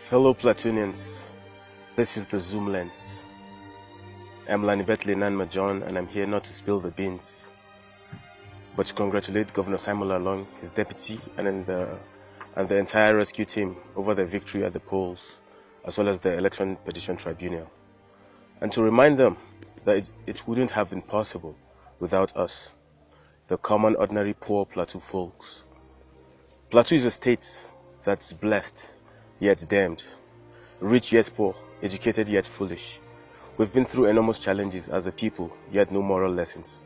Fellow Platoonians, this is the Zoom Lens. I'm La-Nibetle John, and I'm here not to spill the beans, but to congratulate Governor Simon Lalong, his deputy, and the entire rescue team over their victory at the polls, as well as the Election Petition Tribunal, and to remind them that it wouldn't have been possible without us, the common, ordinary, poor Plateau folks. Plateau is a state that's blessed yet damned, rich yet poor, educated yet foolish. We've been through enormous challenges as a people, yet no moral lessons.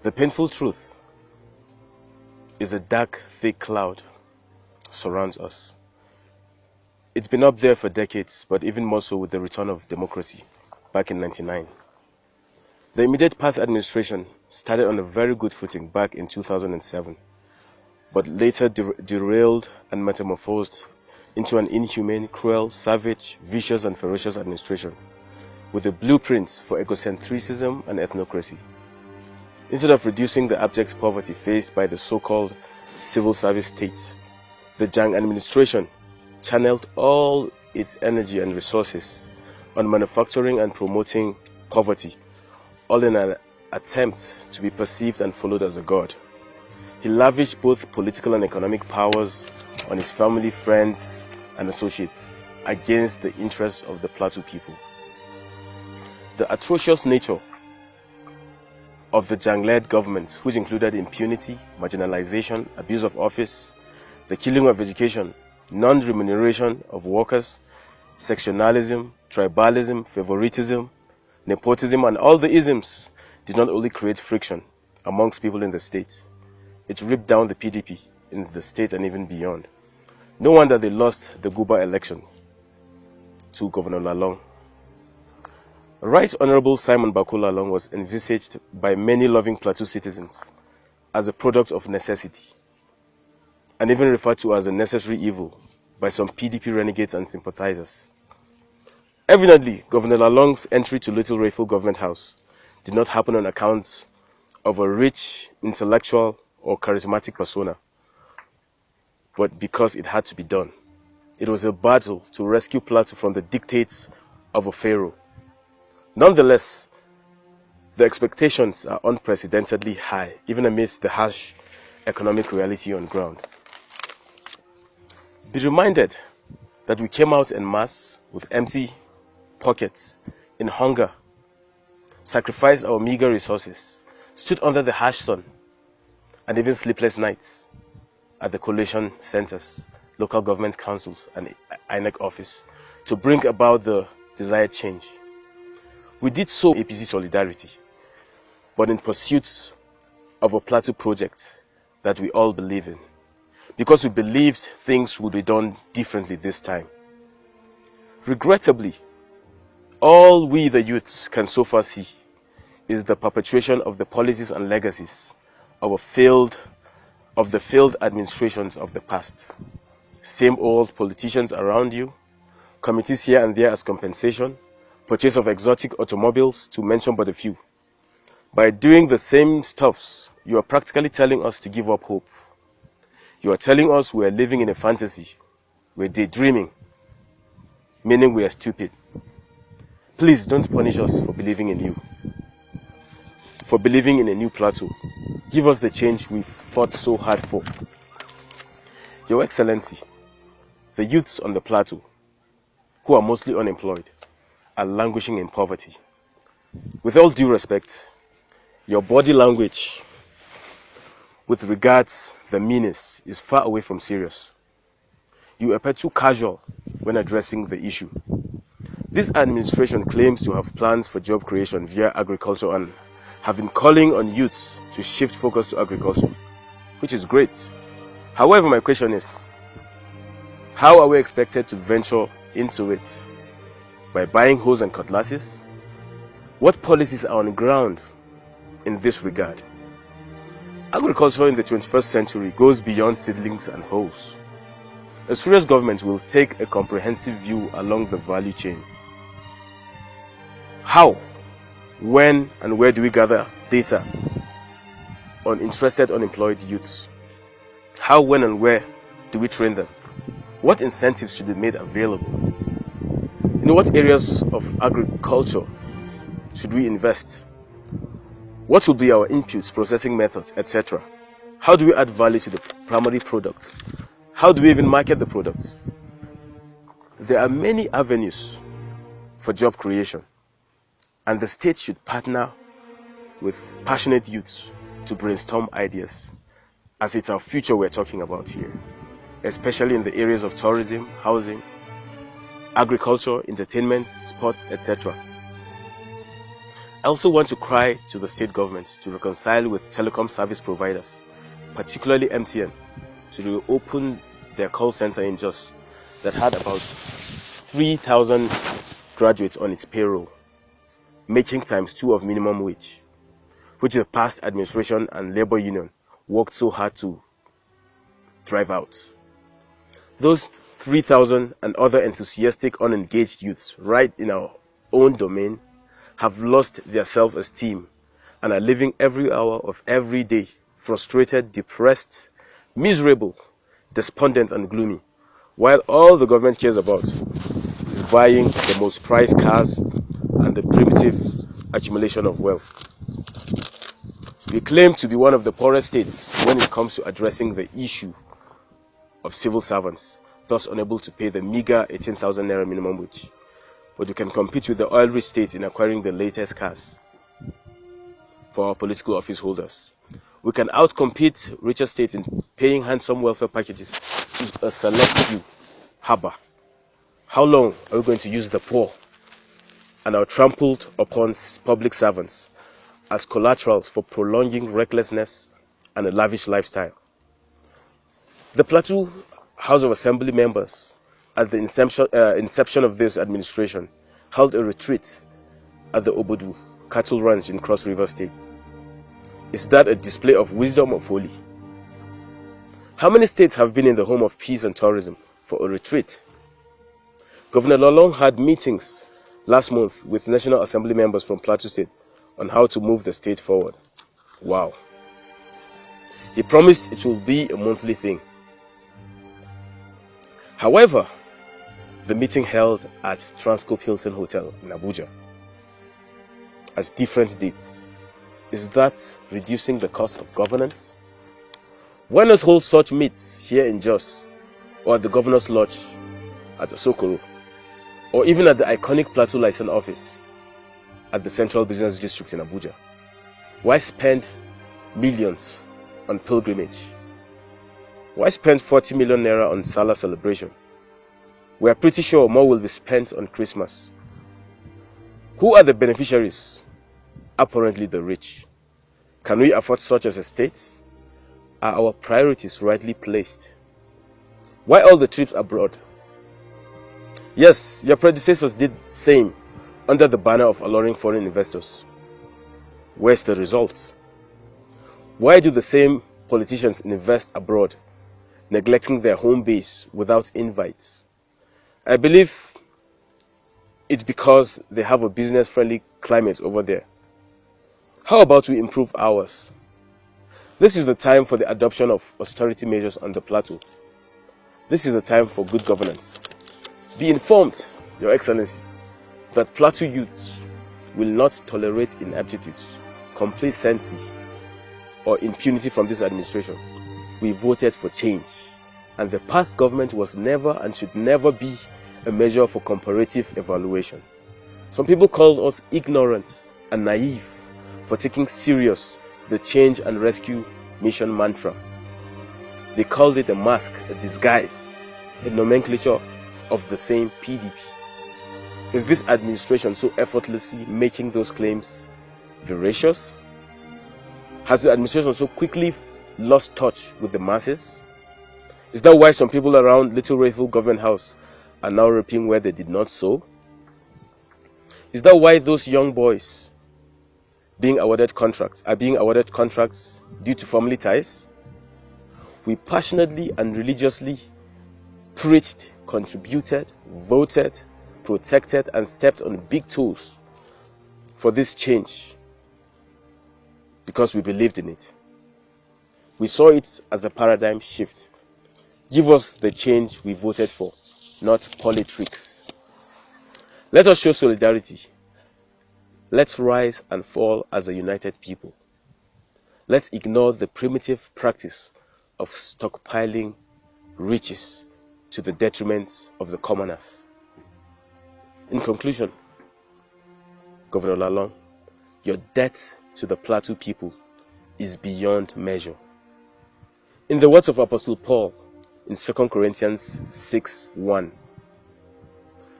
The painful truth is a dark, thick cloud surrounds us. It's been up there for decades, but even more so with the return of democracy back in '99. The immediate past administration started on a very good footing back in 2007, but later derailed and metamorphosed into an inhumane, cruel, savage, vicious and ferocious administration with a blueprint for egocentrism and ethnocracy. Instead of reducing the abject poverty faced by the so-called civil service state, the Jang administration channeled all its energy and resources on manufacturing and promoting poverty, all in an attempt to be perceived and followed as a god. He lavished both political and economic powers on his family, friends, and associates against the interests of the Plateau people. The atrocious nature of the Jang-led government, which included impunity, marginalization, abuse of office, the killing of education, non-remuneration of workers, sectionalism, tribalism, favoritism, nepotism, and all the isms, did not only create friction amongst people in the state, it ripped down the PDP in the state and even beyond. No wonder they lost the Guba election to Governor Lalong. Right Honorable Simon Bako Lalong was envisaged by many loving Plateau citizens as a product of necessity, and even referred to as a necessary evil by some PDP renegades and sympathizers. Evidently, Governor Lalong's entry to Little Rayful Government House did not happen on account of a rich, intellectual, or charismatic persona, but because it had to be done. It was a battle to rescue Plateau from the dictates of a pharaoh. Nonetheless, the expectations are unprecedentedly high, even amidst the harsh economic reality on ground. Be reminded that we came out en masse with empty pockets, in hunger, sacrificed our meager resources, stood under the harsh sun, and even sleepless nights at the collation centers, local government councils, and INEC office to bring about the desired change. We did so APC solidarity, but in pursuit of a Plateau project that we all believe in, because we believed things would be done differently this time. Regrettably, all we the youths can so far see is the perpetuation of the policies and legacies of the failed administrations of the past. Same old politicians around you, committees here and there as compensation, purchase of exotic automobiles, to mention but a few. By doing the same stuffs, you are practically telling us to give up hope. You are telling us we are living in a fantasy. We are daydreaming, meaning we are stupid. Please don't punish us for believing in you, for believing in a new Plateau. Give us the change we fought so hard for. Your Excellency, the youths on the Plateau, who are mostly unemployed, are languishing in poverty. With all due respect, your body language with regards the meanness is far away from serious. You appear too casual when addressing the issue. This administration claims to have plans for job creation via agriculture and have been calling on youths to shift focus to agriculture, which is great. However, my question is, how are we expected to venture into it? By buying hose and cutlasses? What policies are on ground in this regard? Agriculture in the 21st century goes beyond seedlings and hoes. A serious government will take a comprehensive view along the value chain. How, when, and where do we gather data on interested unemployed youths? How, when, and where do we train them? What incentives should be made available? In what areas of agriculture should we invest? What will be our inputs, processing methods, etc.? How do we add value to the primary products? How do we even market the products? There are many avenues for job creation, and the state should partner with passionate youths to brainstorm ideas, as it's our future we're talking about here, especially in the areas of tourism, housing, agriculture, entertainment, sports, etc. I also want to cry to the state government to reconcile with telecom service providers, particularly MTN, to reopen their call center in Jos that had about 3,000 graduates on its payroll, making ×2 of minimum wage, which the past administration and labor union worked so hard to drive out. Those 3,000 and other enthusiastic, unengaged youths right in our own domain have lost their self-esteem and are living every hour of every day frustrated, depressed, miserable, despondent and gloomy, while all the government cares about is buying the most prized cars and the primitive accumulation of wealth. We claim to be one of the poorest states when it comes to addressing the issue of civil servants, thus unable to pay the meager 18,000 naira minimum wage. But we can compete with the oil-rich states in acquiring the latest cars for our political office holders. We can outcompete richer states in paying handsome welfare packages to a select few. Haba. How long are we going to use the poor and our trampled upon public servants as collaterals for prolonging recklessness and a lavish lifestyle? The Plateau House of Assembly members, at the inception of this administration, held a retreat at the Obodu cattle ranch in Cross River State. Is that a display of wisdom or folly? How many states have been in the home of peace and tourism for a retreat? Governor Lolong had meetings last month with National Assembly members from Plateau State on how to move the state forward. Wow. He promised it will be a monthly thing. However, the meeting held at Transcorp Hilton Hotel in Abuja as different dates. Is that reducing the cost of governance? Why not hold such meets here in Jos, or at the Governor's Lodge at Sokoro, or even at the iconic Plateau License Office at the Central Business District in Abuja? Why spend millions on pilgrimage? Why spend 40 million naira on Salah celebration? We are pretty sure more will be spent on Christmas. Who are the beneficiaries? Apparently the rich. Can we afford such as a state? Are our priorities rightly placed? Why all the trips abroad? Yes, your predecessors did the same under the banner of alluring foreign investors. Where's the result? Why do the same politicians invest abroad, neglecting their home base without invites? I believe it's because they have a business-friendly climate over there. How about we improve ours? This is the time for the adoption of austerity measures on the plateau. This is the time for good governance. Be informed, Your Excellency, that plateau youths will not tolerate ineptitudes, complacency, or impunity from this administration. We voted for change, and the past government was never and should never be a measure for comparative evaluation. Some people called us ignorant and naive for taking serious the change and rescue mission mantra. They called it a mask, a disguise, a nomenclature of the same PDP. Is this administration so effortlessly making those claims veracious? Has the administration so quickly lost touch with the masses? Is that why some people around Little Rayful Government House are now reaping where they did not sow? Is that why those young boys are being awarded contracts due to family ties? We passionately and religiously preached, contributed, voted, protected, and stepped on big toes for this change because we believed in it. We saw it as a paradigm shift. Give us the change we voted for, not politics. Let us show solidarity. Let's rise and fall as a united people. Let's ignore the primitive practice of stockpiling riches to the detriment of the commoners. In conclusion, Governor Lalong, your debt to the Plateau people is beyond measure. In the words of Apostle Paul in 2 Corinthians 6:1,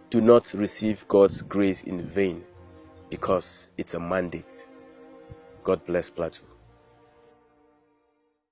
do not receive God's grace in vain, because it's a mandate. God bless Plateau.